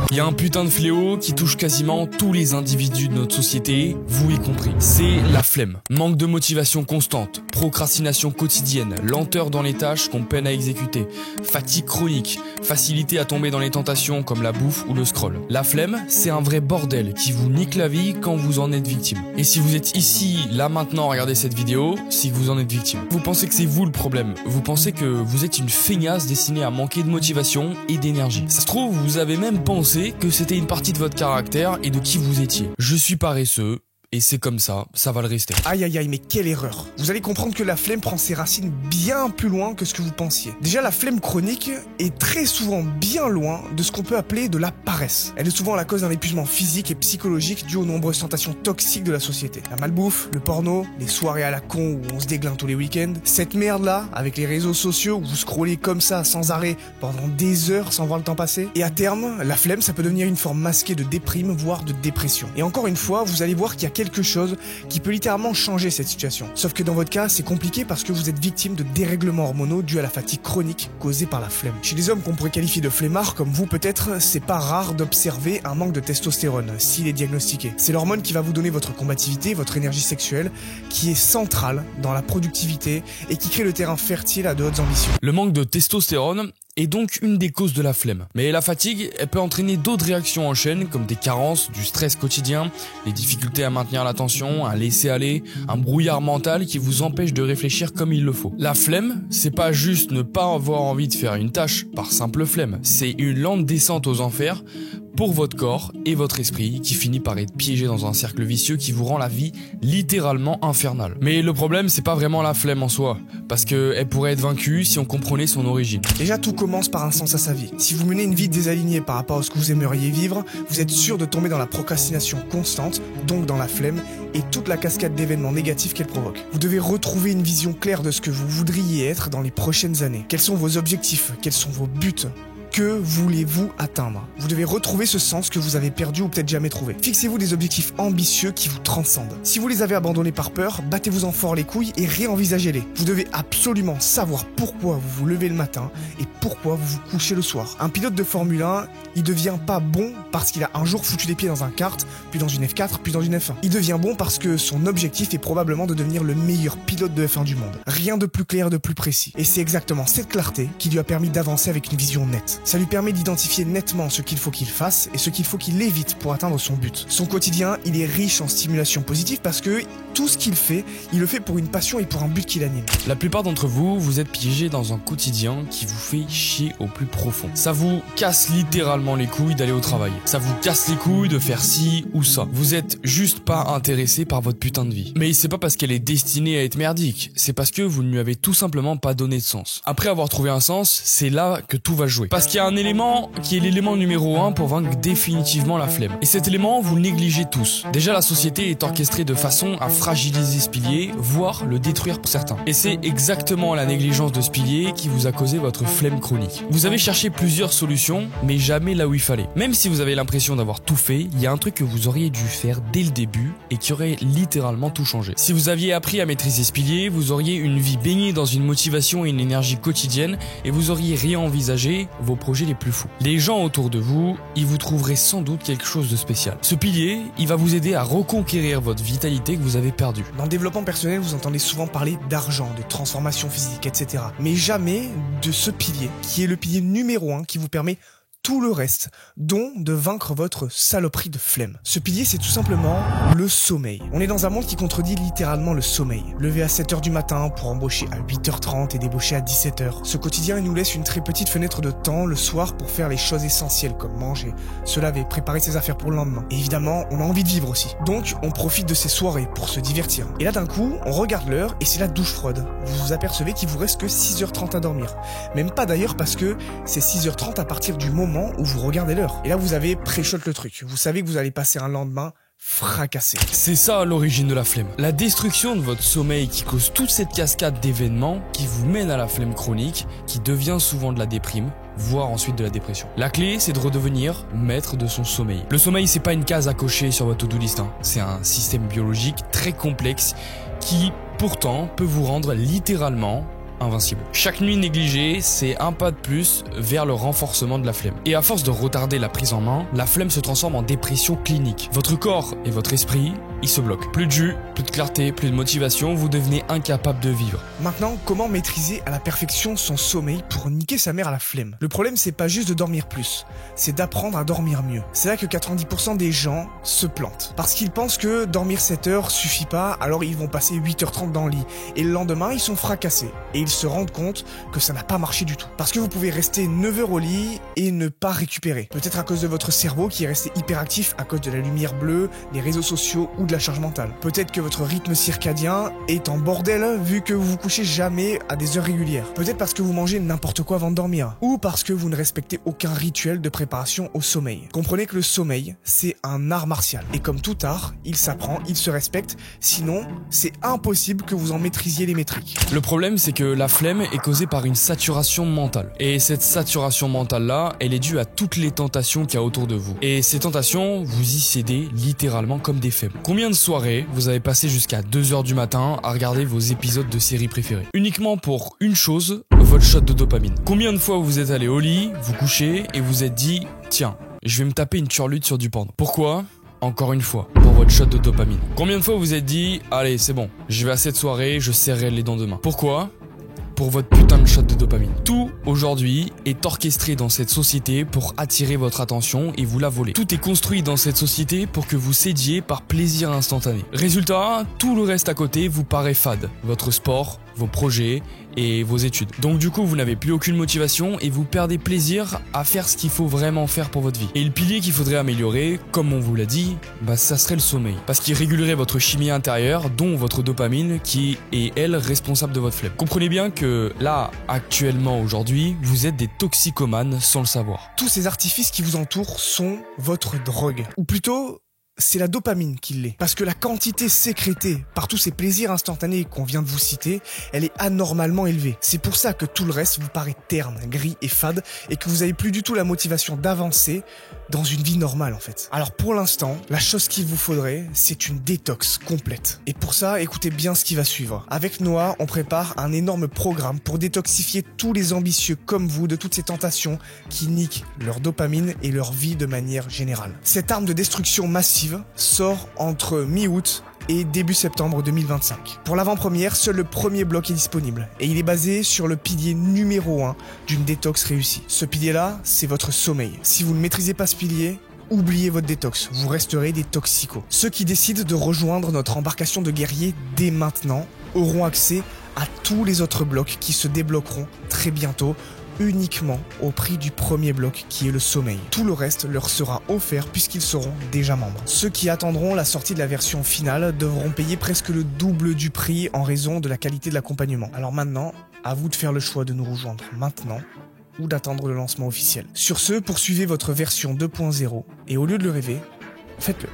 Il y a un putain de fléau qui touche quasiment tous les individus de notre société, vous y compris. C'est la flemme. Manque de motivation constante, procrastination quotidienne, lenteur dans les tâches qu'on peine à exécuter, fatigue chronique, facilité à tomber dans les tentations comme la bouffe ou le scroll. La flemme, c'est un vrai bordel qui vous nique la vie quand vous en êtes victime. Et si vous êtes ici, là maintenant, à regarder cette vidéo, c'est que vous en êtes victime. Vous pensez que c'est vous le problème. Vous pensez que vous êtes une feignasse destinée à manquer de motivation et d'énergie. Ça se trouve, vous avez même pensé que c'était une partie de votre caractère et de qui vous étiez. Je suis paresseux. Et c'est comme ça va le rester. Aïe aïe aïe, mais quelle erreur. Vous allez comprendre que la flemme prend ses racines bien plus loin que ce que vous pensiez. Déjà, la flemme chronique est très souvent bien loin de ce qu'on peut appeler de la paresse. Elle est souvent la cause d'un épuisement physique et psychologique dû aux nombreuses tentations toxiques de la société. La malbouffe, le porno, les soirées à la con où on se déglingue tous les week-ends. Cette merde-là, avec les réseaux sociaux où vous scrollez comme ça sans arrêt pendant des heures sans voir le temps passer. Et à terme, la flemme, ça peut devenir une forme masquée de déprime, voire de dépression. Et encore une fois, vous allez voir qu'il y a quelque chose qui peut littéralement changer cette situation. Sauf que dans votre cas, c'est compliqué parce que vous êtes victime de dérèglements hormonaux dus à la fatigue chronique causée par la flemme. Chez les hommes qu'on pourrait qualifier de flemmards comme vous peut-être, c'est pas rare d'observer un manque de testostérone s'il est diagnostiqué. C'est l'hormone qui va vous donner votre combativité, votre énergie sexuelle, qui est centrale dans la productivité et qui crée le terrain fertile à de hautes ambitions. Le manque de testostérone est donc une des causes de la flemme. Mais la fatigue, elle peut entraîner d'autres réactions en chaîne, comme des carences, du stress quotidien, des difficultés à maintenir l'attention, un laisser-aller, un brouillard mental qui vous empêche de réfléchir comme il le faut. La flemme, c'est pas juste ne pas avoir envie de faire une tâche par simple flemme, c'est une lente descente aux enfers pour votre corps et votre esprit qui finit par être piégé dans un cercle vicieux qui vous rend la vie littéralement infernale. Mais le problème, c'est pas vraiment la flemme en soi, parce qu'elle pourrait être vaincue si on comprenait son origine. Déjà, tout commence par un sens à sa vie. Si vous menez une vie désalignée par rapport à ce que vous aimeriez vivre, vous êtes sûr de tomber dans la procrastination constante, donc dans la flemme, et toute la cascade d'événements négatifs qu'elle provoque. Vous devez retrouver une vision claire de ce que vous voudriez être dans les prochaines années. Quels sont vos objectifs? Quels sont vos buts? Que voulez-vous atteindre? Vous devez retrouver ce sens que vous avez perdu ou peut-être jamais trouvé. Fixez-vous des objectifs ambitieux qui vous transcendent. Si vous les avez abandonnés par peur, battez-vous en fort les couilles et réenvisagez-les. Vous devez absolument savoir pourquoi vous vous levez le matin et pourquoi vous vous couchez le soir. Un pilote de Formule 1, il devient pas bon parce qu'il a un jour foutu les pieds dans un kart, puis dans une F4, puis dans une F1. Il devient bon parce que son objectif est probablement de devenir le meilleur pilote de F1 du monde. Rien de plus clair, de plus précis. Et c'est exactement cette clarté qui lui a permis d'avancer avec une vision nette. Ça lui permet d'identifier nettement ce qu'il faut qu'il fasse et ce qu'il faut qu'il évite pour atteindre son but. Son quotidien, il est riche en stimulation positive parce que tout ce qu'il fait, il le fait pour une passion et pour un but qui l'anime. La plupart d'entre vous, vous êtes piégés dans un quotidien qui vous fait chier au plus profond. Ça vous casse littéralement les couilles d'aller au travail. Ça vous casse les couilles de faire ci ou ça. Vous êtes juste pas intéressé par votre putain de vie. Mais c'est pas parce qu'elle est destinée à être merdique, c'est parce que vous ne lui avez tout simplement pas donné de sens. Après avoir trouvé un sens, c'est là que tout va jouer. Parce qu'il y a un élément qui est l'élément numéro 1 pour vaincre définitivement la flemme. Et cet élément, vous le négligez tous. Déjà, la société est orchestrée de façon à fragiliser ce pilier, voire le détruire pour certains. Et c'est exactement la négligence de ce pilier qui vous a causé votre flemme chronique. Vous avez cherché plusieurs solutions, mais jamais là où il fallait. Même si vous avez l'impression d'avoir tout fait, il y a un truc que vous auriez dû faire dès le début et qui aurait littéralement tout changé. Si vous aviez appris à maîtriser ce pilier, vous auriez une vie baignée dans une motivation et une énergie quotidienne et vous auriez réenvisagé vos projets les plus fous. Les gens autour de vous, ils vous trouveraient sans doute quelque chose de spécial. Ce pilier, il va vous aider à reconquérir votre vitalité que vous avez perdue. Dans le développement personnel, vous entendez souvent parler d'argent, de transformation physique, etc. Mais jamais de ce pilier, qui est le pilier numéro 1 qui vous permet tout le reste, dont de vaincre votre saloperie de flemme. Ce pilier, c'est tout simplement le sommeil. On est dans un monde qui contredit littéralement le sommeil. Lever à 7h du matin pour embaucher à 8h30 et débaucher à 17h. Ce quotidien, il nous laisse une très petite fenêtre de temps le soir pour faire les choses essentielles comme manger, se laver, préparer ses affaires pour le lendemain. Et évidemment, on a envie de vivre aussi. Donc, on profite de ces soirées pour se divertir. Et là, d'un coup, on regarde l'heure et c'est la douche froide. Vous vous apercevez qu'il vous reste que 6h30 à dormir. Même pas d'ailleurs parce que c'est 6h30 à partir du moment où vous regardez l'heure. Et là, vous avez pré-shot le truc. Vous savez que vous allez passer un lendemain fracassé. C'est ça l'origine de la flemme. La destruction de votre sommeil qui cause toute cette cascade d'événements qui vous mène à la flemme chronique, qui devient souvent de la déprime, voire ensuite de la dépression. La clé, c'est de redevenir maître de son sommeil. Le sommeil, c'est pas une case à cocher sur votre to-do list, hein. C'est un système biologique très complexe qui, pourtant, peut vous rendre littéralement invincible. Chaque nuit négligée, c'est un pas de plus vers le renforcement de la flemme. Et à force de retarder la prise en main, la flemme se transforme en dépression clinique. Votre corps et votre esprit, ils se bloquent. Plus de jus, plus de clarté, plus de motivation, vous devenez incapable de vivre. Maintenant, comment maîtriser à la perfection son sommeil pour niquer sa mère à la flemme? Le problème, c'est pas juste de dormir plus, c'est d'apprendre à dormir mieux. C'est là que 90% des gens se plantent. Parce qu'ils pensent que dormir 7 heures suffit pas, alors ils vont passer 8h30 dans le lit. Et le lendemain, ils sont fracassés. Et ils se rendent compte que ça n'a pas marché du tout. Parce que vous pouvez rester 9 heures au lit et ne pas récupérer. Peut-être à cause de votre cerveau qui est resté hyperactif à cause de la lumière bleue, les réseaux sociaux ou de la charge mentale. Peut-être que votre rythme circadien est en bordel vu que vous vous couchez jamais à des heures régulières. Peut-être parce que vous mangez n'importe quoi avant de dormir. Ou parce que vous ne respectez aucun rituel de préparation au sommeil. Comprenez que le sommeil, c'est un art martial. Et comme tout art, il s'apprend, il se respecte. Sinon, c'est impossible que vous en maîtrisiez les métriques. Le problème, c'est que la flemme est causée par une saturation mentale. Et cette saturation mentale-là, elle est due à toutes les tentations qu'il y a autour de vous. Et ces tentations, vous y cédez littéralement comme des faibles. Combien de soirées vous avez passé jusqu'à 2h du matin à regarder vos épisodes de séries préférées? Uniquement pour une chose, votre shot de dopamine. Combien de fois vous êtes allé au lit, vous couchez et vous êtes dit « Tiens, je vais me taper une turlute sur du porno ». Pourquoi ? Encore une fois, pour votre shot de dopamine. Combien de fois vous êtes dit « Allez, c'est bon, je vais à cette soirée, je serrerai les dents demain ». Pourquoi ? Pour votre putain de shot de dopamine. Tout, aujourd'hui, est orchestré dans cette société pour attirer votre attention et vous la voler. Tout est construit dans cette société pour que vous cédiez par plaisir instantané. Résultat, tout le reste à côté vous paraît fade. Votre sport, vos projets et vos études. Donc du coup, vous n'avez plus aucune motivation et vous perdez plaisir à faire ce qu'il faut vraiment faire pour votre vie. Et le pilier qu'il faudrait améliorer, comme on vous l'a dit, ça serait le sommeil. Parce qu'il régulerait votre chimie intérieure, dont votre dopamine, qui est, elle, responsable de votre flemme. Comprenez bien que là, actuellement, aujourd'hui, vous êtes des toxicomanes sans le savoir. Tous ces artifices qui vous entourent sont votre drogue. Ou plutôt, c'est la dopamine qui l'est. Parce que la quantité sécrétée par tous ces plaisirs instantanés qu'on vient de vous citer, elle est anormalement élevée. C'est pour ça que tout le reste vous paraît terne, gris et fade et que vous avez plus du tout la motivation d'avancer dans une vie normale en fait. Alors pour l'instant, la chose qu'il vous faudrait, c'est une détox complète. Et pour ça, écoutez bien ce qui va suivre. Avec Noah, on prépare un énorme programme pour détoxifier tous les ambitieux comme vous de toutes ces tentations qui niquent leur dopamine et leur vie de manière générale. Cette arme de destruction massive sort entre mi-août et début septembre 2025. Pour l'avant-première, seul le premier bloc est disponible et il est basé sur le pilier numéro 1 d'une détox réussie. Ce pilier-là, c'est votre sommeil. Si vous ne maîtrisez pas ce pilier, oubliez votre détox, vous resterez des toxicos. Ceux qui décident de rejoindre notre embarcation de guerriers dès maintenant auront accès à tous les autres blocs qui se débloqueront très bientôt, uniquement au prix du premier bloc qui est le sommeil. Tout le reste leur sera offert puisqu'ils seront déjà membres. Ceux qui attendront la sortie de la version finale devront payer presque le double du prix en raison de la qualité de l'accompagnement. Alors maintenant, à vous de faire le choix de nous rejoindre maintenant ou d'attendre le lancement officiel. Sur ce, poursuivez votre version 2.0 et au lieu de le rêver, faites-le.